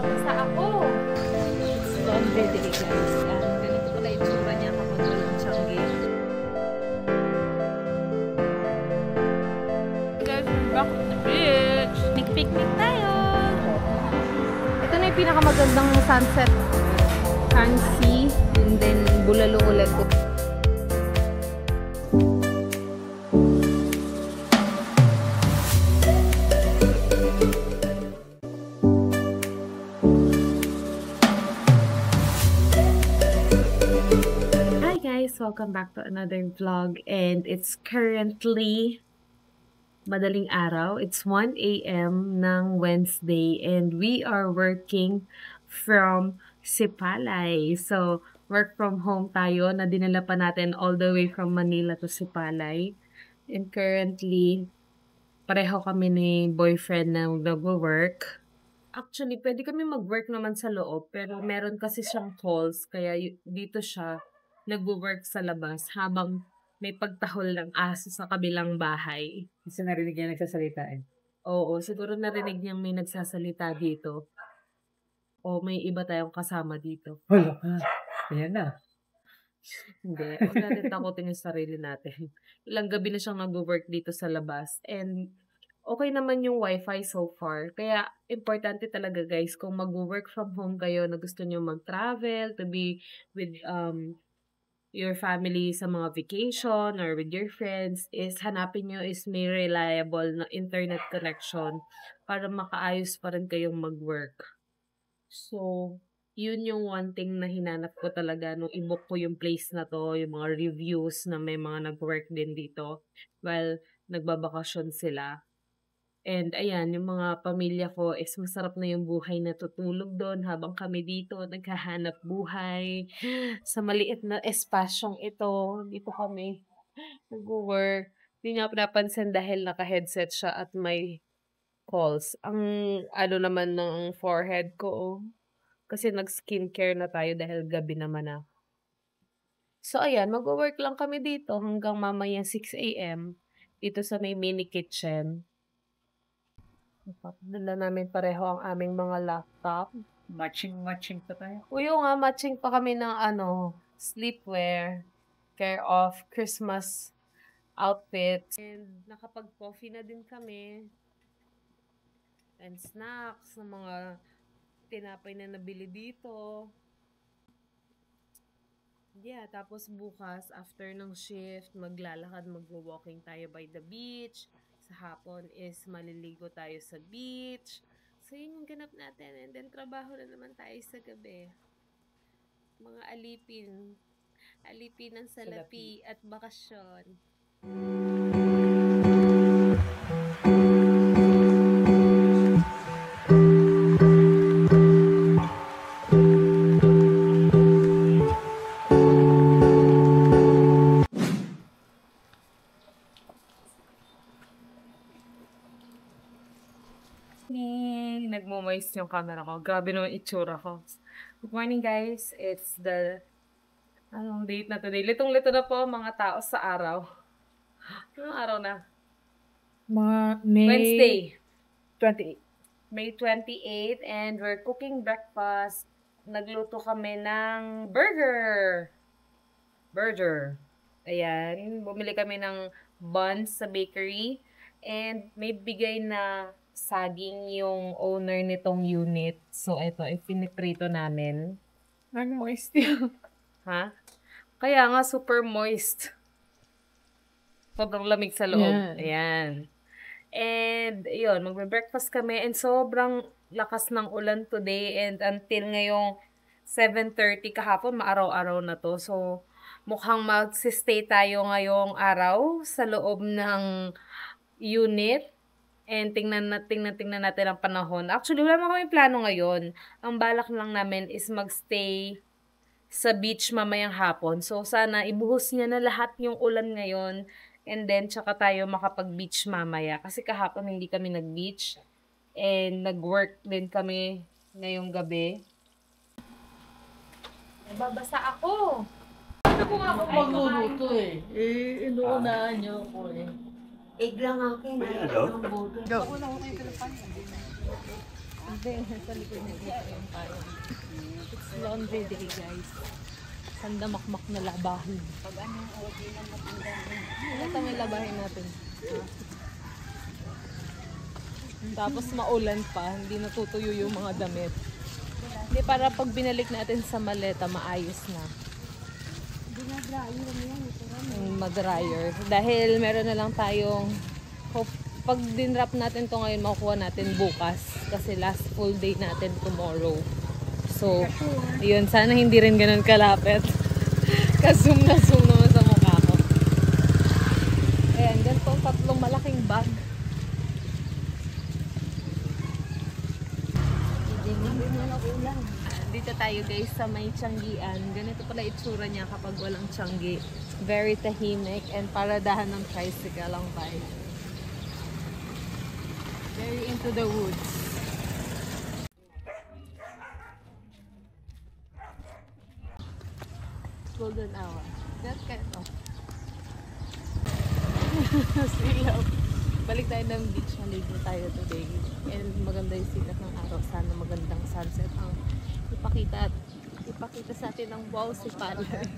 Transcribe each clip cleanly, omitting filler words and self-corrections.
Nababasa ako. It's laundry day, guys. Ganito pala yung tsura niya kapag walang tiyanggi. Guys, we're back at the beach. Nag-picnic tayo. Ito na yung pinakamagandang sunset. Kansi. And then, Bulalo ulit. Welcome back to another vlog, and it's currently madaling araw. It's 1 AM ng Wednesday and we are working from Sipalay. So, work from home tayo na dinala pa natin all the way from Manila to Sipalay. And currently, pareho kami ni boyfriend na nag-work. Actually, pwede kami mag-work naman sa loob, pero meron kasi siyang calls, kaya dito siya nagwo-work sa labas habang may pagtahol ng aso sa kabilang bahay. Kasi narinig niya nagsasalita eh. Oo, siguro narinig niya may nagsasalita dito. O may iba tayong kasama dito. Wala ka. Ayan na. Hindi. Huwag natin takutin yung sarili natin. Ilang gabi na siyang nagwo-work dito sa labas. And okay naman yung wifi so far. Kaya importante talaga guys, kung mag-work from home kayo na gusto nyo mag-travel, to be with your family sa mga vacation or with your friends, is hanapin nyo is may reliable na internet connection para makaayos pa rin kayong mag-work. So, yun yung one thing na hinanap ko talaga nung i-book ko yung place na to, yung mga reviews na may mga nag-work din dito while nagbabakasyon sila. And ayan, yung mga pamilya ko is masarap na yung buhay na tutulog doon habang kami dito naghahanap buhay sa maliit na espasyong ito. Dito kami nag-work. Hindi nga pinapansin dahil naka-headset siya at may calls. Ang ano naman ng forehead ko, kasi nag-skincare na tayo dahil gabi naman na. So ayan, mag-work lang kami dito hanggang mamaya 6 AM dito sa may mini kitchen. Dala namin pareho ang aming mga laptop. Matching pa tayo. Uyo nga, matching pa kami ng sleepwear, care of Christmas outfits. And nakapag-coffee na din kami. And snacks, ng mga tinapay na nabili dito. Yeah, tapos bukas, after ng shift, maglalakad, mag-walking tayo by the beach. Sa hapon is maliligo tayo sa beach. So, yun yung ganap natin. And then, trabaho na naman tayo sa gabi. Mga alipin. Alipin ng salapi at bakasyon. Nagmo-moist yung camera ko. Grabe naman itsura ko. Good morning guys. It's the anong date na today? Litong-lito na po mga tao sa araw. Anong araw na? Wednesday. 28. May 28 and we're cooking breakfast. Nagluto kami ng burger. Ayan. Bumili kami ng buns sa bakery. And may bigay na saging yung owner nitong unit. So, ito, ipiniprito namin. Ang moist yun. Ha? Kaya nga, super moist. Sobrang lamig sa loob. Yeah. Ayan. And, yun, magbe-breakfast kami. And sobrang lakas ng ulan today. And until ngayong 7:30 kahapon, maaraw-araw na to. So, mukhang mag-stay tayo ngayong araw sa loob ng unit. And tingnan natin ang panahon. Actually, wala naman kami plano ngayon. Ang balak lang namin is magstay sa beach mamayang hapon. So, sana ibuhos niya na lahat yung ulan ngayon. And then, tsaka tayo makapag-beach mamaya. Kasi kahapon hindi kami nag-beach. And nag-work din kami ngayong gabi. Babasa ako! Ako nga ako magluluto eh. Inuunahan niyo ako eh. Egg lang akin. Hello? Go. Hindi, sa likod na dito yung parang. It's laundry day, guys. Sandamakmak na labahan. Pag anong okay na matanda. Ano tangay labahin natin? Tapos maulan pa, hindi natutuyo yung mga damit. Hindi, para pag binalik natin sa maleta, maayos na. Mag-dryer. Dahil meron na lang tayong pag dinrap natin to ngayon, makukuha natin bukas. Kasi last full day natin tomorrow. So, yun. Sana hindi rin ganun kalapit. Ka-zoom na zoom naman sa mukha ko. Ayan, ganito ang tatlong malaking bag. Dito tayo guys sa may Tianggian. Ganito pala itsura niya kapag walang Tianggi. Very tahimik and paradahan ng tricycle ang vibe. Very into the woods. Golden hour. That kind of. Silaw. Balik tayo ng beach. Maligo tayo today. And maganda yung sikat ng araw. Sana magandang sunset ang ipakita sa atin ng wow si Palay.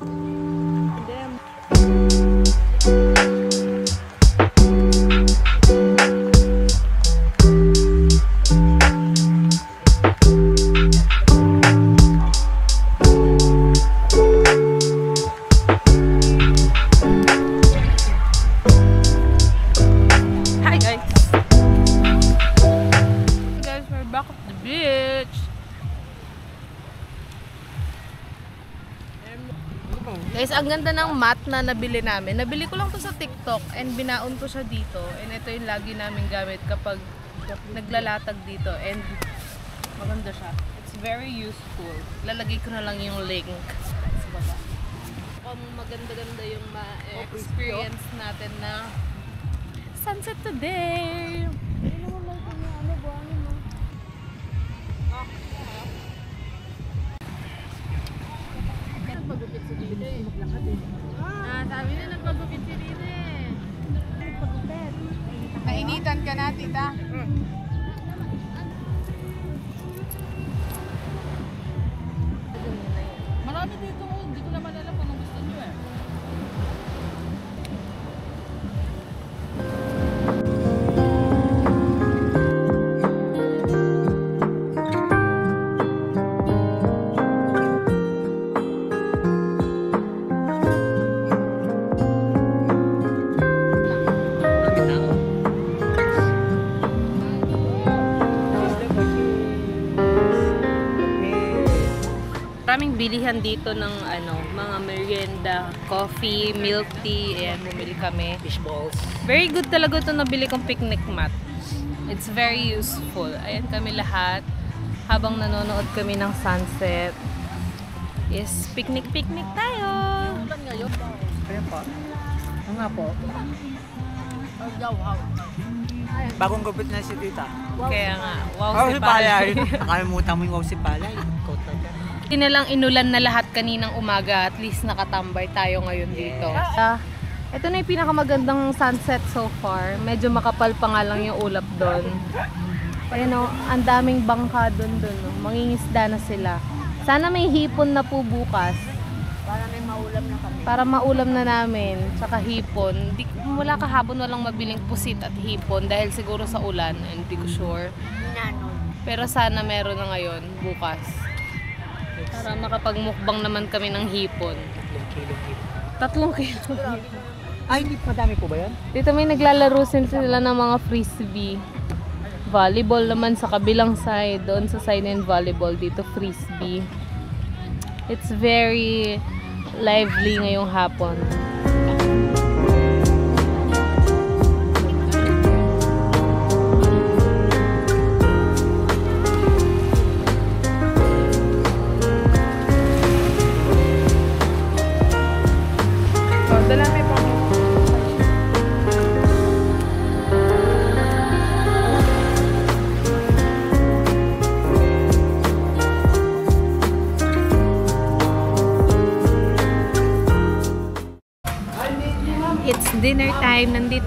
And then, guys, ang ganda ng mat na nabili namin. Nabili ko lang to sa TikTok and binaon ko siya dito. And ito yung lagi namin gamit kapag naglalatag dito. And maganda siya. It's very useful. Lalagay ko na lang yung link sa baba. Kung maganda-ganda yung ma-experience natin na sunset today. Nagpagupit si Dide. Sabi na nagpagupit si Dide. Nainitan ka na, tita. Marami dito. Hindi ko naman alam kung gusto nyo eh. Maraming bilihan dito ng mga merienda, coffee, milk tea, ayan, bumili kami. Fish balls. Very good talaga ito nabili kong picnic mat. It's very useful. Ayan kami lahat. Habang nanonood kami ng sunset, is picnic tayo. Ulan ngayon. Ayan po. Ano nga po? Wow. Bagong gupit na si tita. Kaya nga, wow, Wow si si Palay. Palay. Nakalimutan mo yung wow si Palay. Coat lang yan. Hindi na lang inulan na lahat kaninang umaga. At least nakatambay tayo ngayon dito. Ito na yung pinakamagandang sunset so far. Medyo makapal pa nga lang yung ulap doon. Ayan o, ang daming bangka doon. Mangingisda na sila. Sana may hipon na po bukas. Para may maulam na kami. Para maulam na namin. Tsaka hipon. Mula kahapon walang mabiling pusit at hipon. Dahil siguro sa ulan. Hindi ko sure. Pero sana meron na ngayon, bukas. Para makapagmukbang naman kami ng hipon. 3 kilo. Ay, hindi madami po ba yan? Dito may naglalaro sila ng mga frisbee. Volleyball naman sa kabilang side. Doon sa side ng volleyball. Dito frisbee. It's very lively ngayong hapon.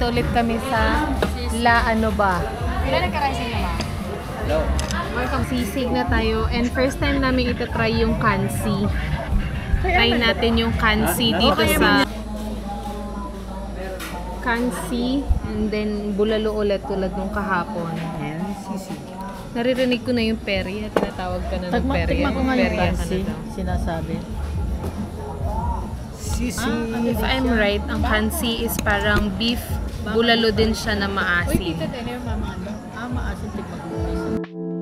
ulit kami sa La Ano Ba. Ilan nagka-rising na ba? Hello. Sisig na tayo. And first time namin itatry yung kansi. Try natin yung kansi dito sa kansi. And then bulalo ulit tulad nung kahapon. And sisi. Naririnig ko na yung perya. Tinatawag ka na ng perya. Tagma ko nga yung Perya ka na fancy. daw. Sinasabi. Sisi. If I'm right, ang kansi is parang beef. Bulalo din siya na maasim. Tayo na yung mama. Maasin tigmag